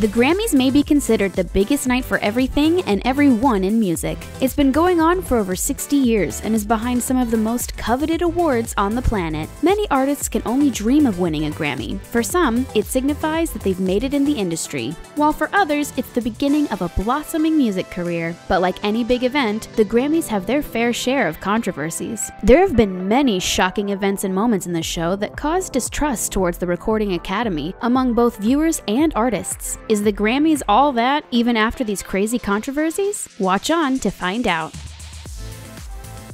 The Grammys may be considered the biggest night for everything and everyone in music. It's been going on for over 60 years and is behind some of the most coveted awards on the planet. Many artists can only dream of winning a Grammy. For some, it signifies that they've made it in the industry, while for others, it's the beginning of a blossoming music career. But like any big event, the Grammys have their fair share of controversies. There have been many shocking events and moments in the show that caused distrust towards the Recording Academy among both viewers and artists. Is the Grammys all that, even after these crazy controversies? Watch on to find out.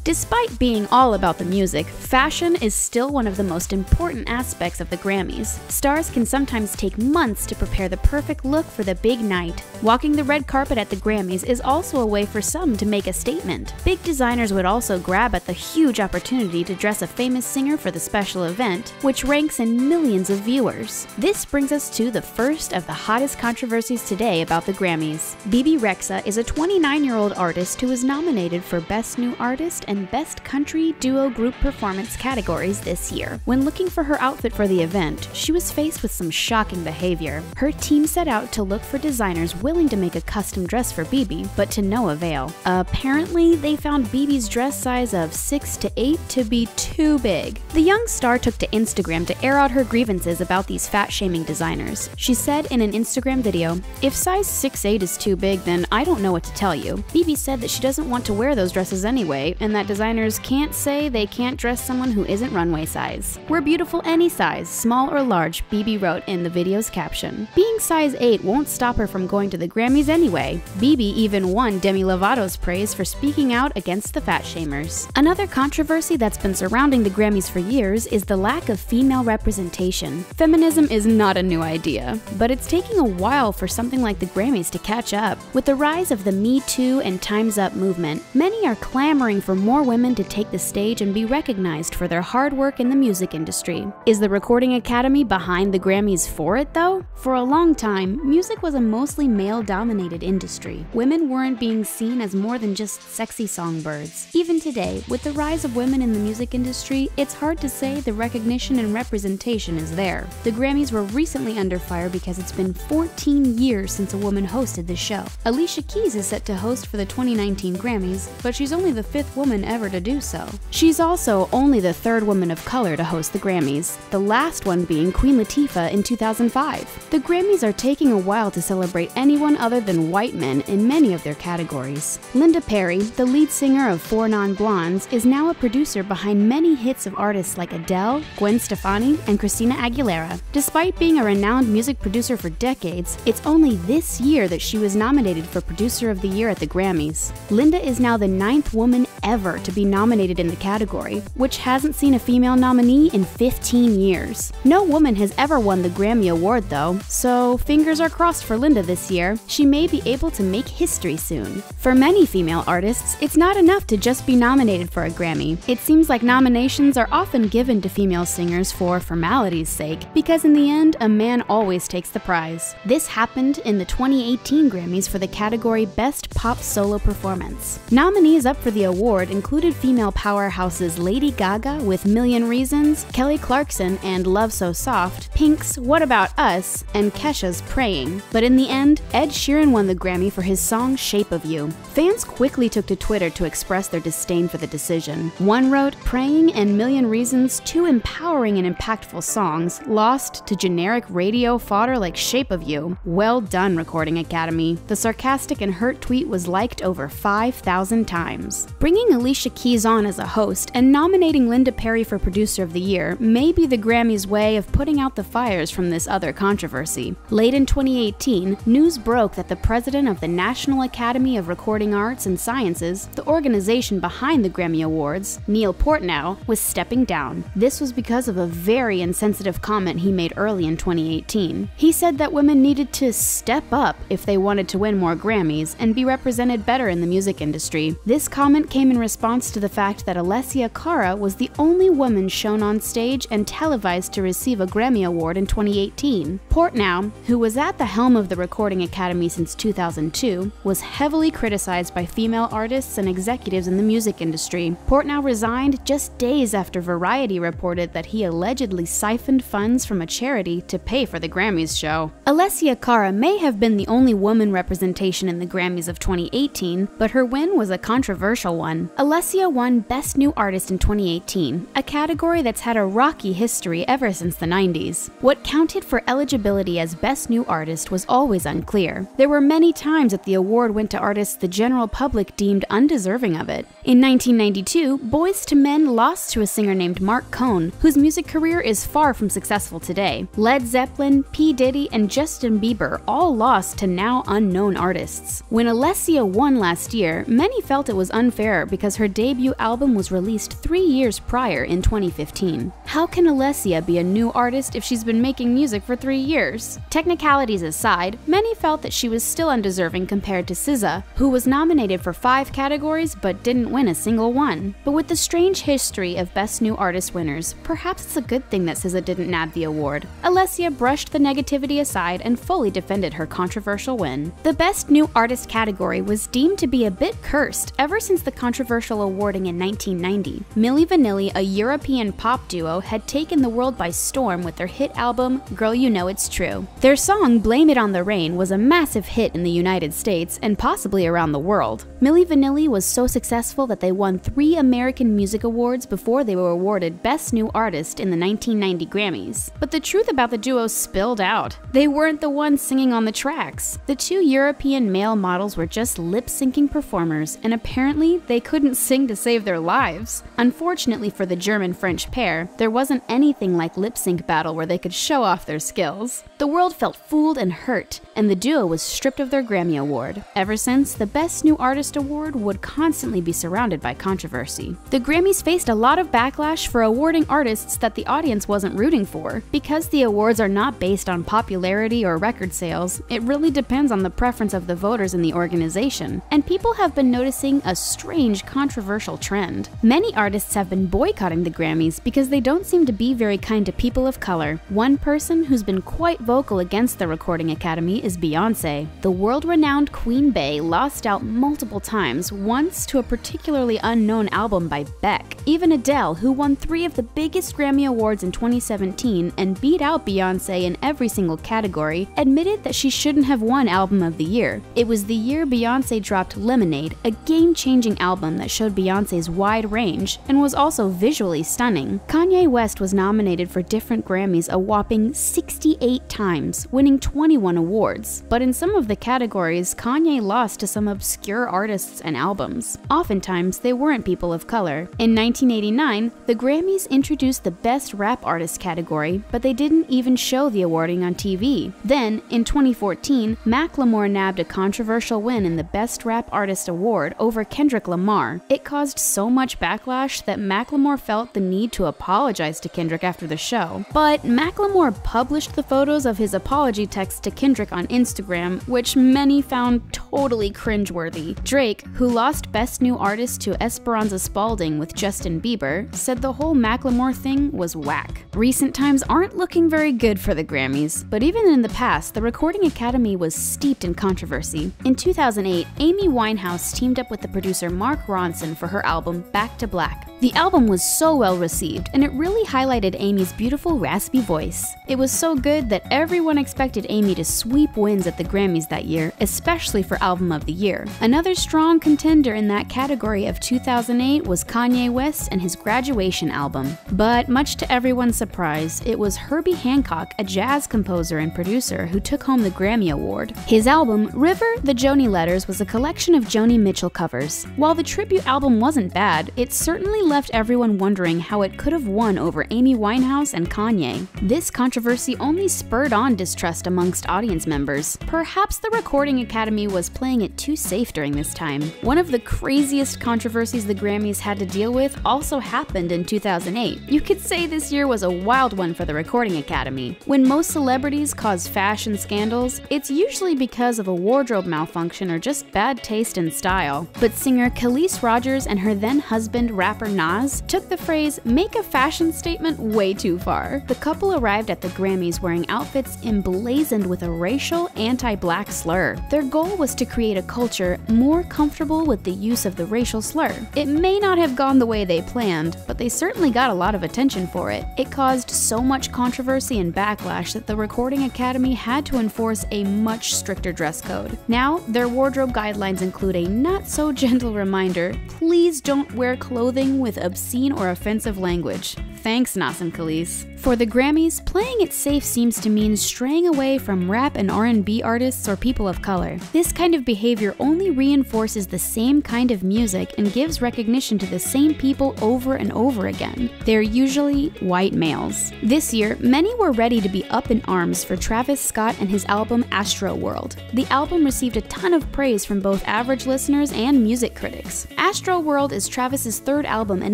Despite being all about the music, fashion is still one of the most important aspects of the Grammys. Stars can sometimes take months to prepare the perfect look for the big night. Walking the red carpet at the Grammys is also a way for some to make a statement. Big designers would also grab at the huge opportunity to dress a famous singer for the special event, which ranks in millions of viewers. This brings us to the first of the hottest controversies today about the Grammys. Bebe Rexha is a 29-year-old artist who was nominated for Best New Artist and Best Country Duo Group Performance categories this year. When looking for her outfit for the event, she was faced with some shocking behavior. Her team set out to look for designers willing to make a custom dress for Bebe, but to no avail. Apparently, they found Bebe's dress size of 6 to 8 to be too big. The young star took to Instagram to air out her grievances about these fat-shaming designers. She said in an Instagram video, "If size 6'8 is too big, then I don't know what to tell you." Bebe said that she doesn't want to wear those dresses anyway, and that designers can't say they can't dress someone who isn't runway size. "We're beautiful any size, small or large," Bebe wrote in the video's caption. Being size 8 won't stop her from going to the Grammys anyway. Bebe even won Demi Lovato's praise for speaking out against the fat shamers. Another controversy that's been surrounding the Grammys for years is the lack of female representation. Feminism is not a new idea, but it's taking a while for something like the Grammys to catch up. With the rise of the Me Too and Time's Up movement, many are clamoring for more women to take the stage and be recognized for their hard work in the music industry. Is the Recording Academy behind the Grammys for it though? For a long time, music was a mostly male-dominated industry. Women weren't being seen as more than just sexy songbirds. Even today, with the rise of women in the music industry, it's hard to say the recognition and representation is there. The Grammys were recently under fire because it's been 14 years since a woman hosted the show. Alicia Keys is set to host for the 2019 Grammys, but she's only the 5th woman ever to do so. She's also only the 3rd woman of color to host the Grammys, the last one being Queen Latifah in 2005. The Grammys are taking a while to celebrate anyone other than white men in many of their categories. Linda Perry, the lead singer of 4 Non-Blondes, is now a producer behind many hits of artists like Adele, Gwen Stefani, and Christina Aguilera. Despite being a renowned music producer for decades, it's only this year that she was nominated for Producer of the Year at the Grammys. Linda is now the 9th woman ever to be nominated in the category, which hasn't seen a female nominee in 15 years. No woman has ever won the Grammy Award though, so fingers are crossed for Linda this year. She may be able to make history soon. For many female artists, it's not enough to just be nominated for a Grammy. It seems like nominations are often given to female singers for formality's sake, because in the end, a man always takes the prize. This happened in the 2018 Grammys for the category Best Pop Solo Performance. Nominees up for the award included female powerhouses Lady Gaga with Million Reasons, Kelly Clarkson and Love So Soft, Pink's What About Us, and Kesha's Praying. But in the end, Ed Sheeran won the Grammy for his song Shape of You. Fans quickly took to Twitter to express their disdain for the decision. One wrote, "Praying and Million Reasons, 2 empowering and impactful songs, lost to generic radio fodder like Shape of You. Well done, Recording Academy." The sarcastic and hurt tweet was liked over 5,000 times. Bringing Alicia Keys on as a host and nominating Linda Perry for Producer of the Year may be the Grammys' way of putting out the fires from this other controversy. Late in 2018, news broke that the president of the National Academy of Recording Arts and Sciences, the organization behind the Grammy Awards, Neil Portnow, was stepping down. This was because of a very insensitive comment he made early in 2018. He said that women needed to step up if they wanted to win more Grammys and be represented better in the music industry. This comment came in response response to the fact that Alessia Cara was the only woman shown on stage and televised to receive a Grammy Award in 2018. Portnow, who was at the helm of the Recording Academy since 2002, was heavily criticized by female artists and executives in the music industry. Portnow resigned just days after Variety reported that he allegedly siphoned funds from a charity to pay for the Grammys show. Alessia Cara may have been the only woman representation in the Grammys of 2018, but her win was a controversial one. Alessia won Best New Artist in 2018, a category that's had a rocky history ever since the 90s. What counted for eligibility as Best New Artist was always unclear. There were many times that the award went to artists the general public deemed undeserving of it. In 1992, Boyz II Men lost to a singer named Mark Cohn, whose music career is far from successful today. Led Zeppelin, P. Diddy, and Justin Bieber all lost to now unknown artists. When Alessia won last year, many felt it was unfair because her debut album was released 3 years prior in 2015. How can Alessia be a new artist if she's been making music for 3 years? Technicalities aside, many felt that she was still undeserving compared to SZA, who was nominated for 5 categories but didn't win a single one. But with the strange history of Best New Artist winners, perhaps it's a good thing that SZA didn't nab the award. Alessia brushed the negativity aside and fully defended her controversial win. The Best New Artist category was deemed to be a bit cursed ever since the controversial awarding in 1990. Milli Vanilli, a European pop duo, had taken the world by storm with their hit album, Girl You Know It's True. Their song, Blame It on the Rain, was a massive hit in the United States and possibly around the world. Milli Vanilli was so successful that they won 3 American Music Awards before they were awarded Best New Artist in the 1990 Grammys. But the truth about the duo spilled out. They weren't the ones singing on the tracks. The 2 European male models were just lip-syncing performers, and apparently they couldn't sing to save their lives. Unfortunately for the German-French pair, there wasn't anything like lip-sync battle where they could show off their skills. The world felt fooled and hurt, and the duo was stripped of their Grammy Award. Ever since, the Best New Artist Award would constantly be surrounded by controversy. The Grammys faced a lot of backlash for awarding artists that the audience wasn't rooting for. Because the awards are not based on popularity or record sales, it really depends on the preference of the voters in the organization, and people have been noticing a strange, controversial trend. Many artists have been boycotting the Grammys because they don't seem to be very kind to people of color. One person who's been quite vocal against the Recording Academy is Beyoncé. The world-renowned Queen Bey lost out multiple times, once to a particularly unknown album by Beck. Even Adele, who won 3 of the biggest Grammy Awards in 2017 and beat out Beyoncé in every single category, admitted that she shouldn't have won Album of the Year. It was the year Beyoncé dropped Lemonade, a game-changing album that showed Beyoncé's wide range and was also visually stunning. Kanye West was nominated for different Grammys a whopping 68 times, winning 21 awards. But in some of the categories, Kanye lost to some obscure artists and albums. Oftentimes, they weren't people of color. In 1989, the Grammys introduced the Best Rap Artist category, but they didn't even show the awarding on TV. Then, in 2014, Macklemore nabbed a controversial win in the Best Rap Artist award over Kendrick Lamar. It caused so much backlash that Macklemore felt the need to apologize to Kendrick after the show. But Macklemore published the photos of his apology text to Kendrick on Instagram, which many found totally cringeworthy. Drake, who lost Best New Artist to Esperanza Spalding with Justin Bieber, said the whole Macklemore thing was whack. Recent times aren't looking very good for the Grammys, but even in the past, the Recording Academy was steeped in controversy. In 2008, Amy Winehouse teamed up with the producer Mark Ronson for her album Back to Black. The album was so well received, and it really highlighted Amy's beautiful, raspy voice. It was so good that everyone expected Amy to sweep wins at the Grammys that year, especially for Album of the Year. Another strong contender in that category of 2008 was Kanye West and his Graduation album. But much to everyone's surprise, it was Herbie Hancock, a jazz composer and producer, who took home the Grammy Award. His album, River, The Joni Letters, was a collection of Joni Mitchell covers. While the tribute album wasn't bad, it certainly left everyone wondering how it could have won over Amy Winehouse and Kanye. This controversy only spurred on distrust amongst audience members. Perhaps the Recording Academy was playing it too safe during this time. One of the craziest controversies the Grammys had to deal with also happened in 2008. You could say this year was a wild one for the Recording Academy. When most celebrities cause fashion scandals, it's usually because of a wardrobe malfunction or just bad taste and style. But singer Khalees Rogers and her then-husband rapper Nas took the phrase "make a fashion statement" way too far. The couple arrived at the Grammys wearing outfits emblazoned with a racial, anti-black slur. Their goal was to create a culture more comfortable with the use of the racial slur. It may not have gone the way they planned, but they certainly got a lot of attention for it. It caused so much controversy and backlash that the Recording Academy had to enforce a much stricter dress code. Now, their wardrobe guidelines include a not-so-gentle reminder: please don't wear clothing with obscene or offensive language. Thanks, Nas and Khalees. For the Grammys, playing it safe seems to mean straying away from rap and R&B artists or people of color. This kind of behavior only reinforces the same kind of music and gives recognition to the same people over and over again. They're usually white males. This year, many were ready to be up in arms for Travis Scott and his album Astroworld. The album received a ton of praise from both average listeners and music critics. Astroworld is Travis's third album, and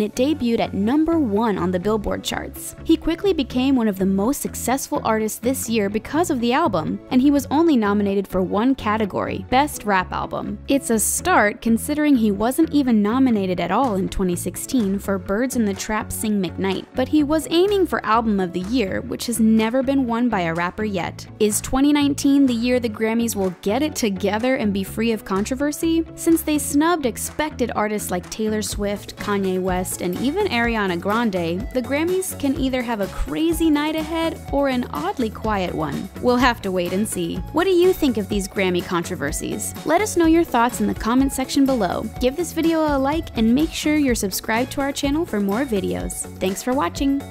it debuted at #1 on the Billboard charts. He quickly became one of the most successful artists this year because of the album, and he was only nominated for one category, Best Rap Album. It's a start considering he wasn't even nominated at all in 2016 for Birds in the Trap Sing McKnight, but he was aiming for Album of the Year, which has never been won by a rapper yet. Is 2019 the year the Grammys will get it together and be free of controversy? Since they snubbed expected artists like Taylor Swift, Kanye West, and even Ariana Grande, the Grammys can either have a crazy night ahead or an oddly quiet one. We'll have to wait and see. What do you think of these Grammy controversies? Let us know your thoughts in the comment section below. Give this video a like and make sure you're subscribed to our channel for more videos. Thanks for watching!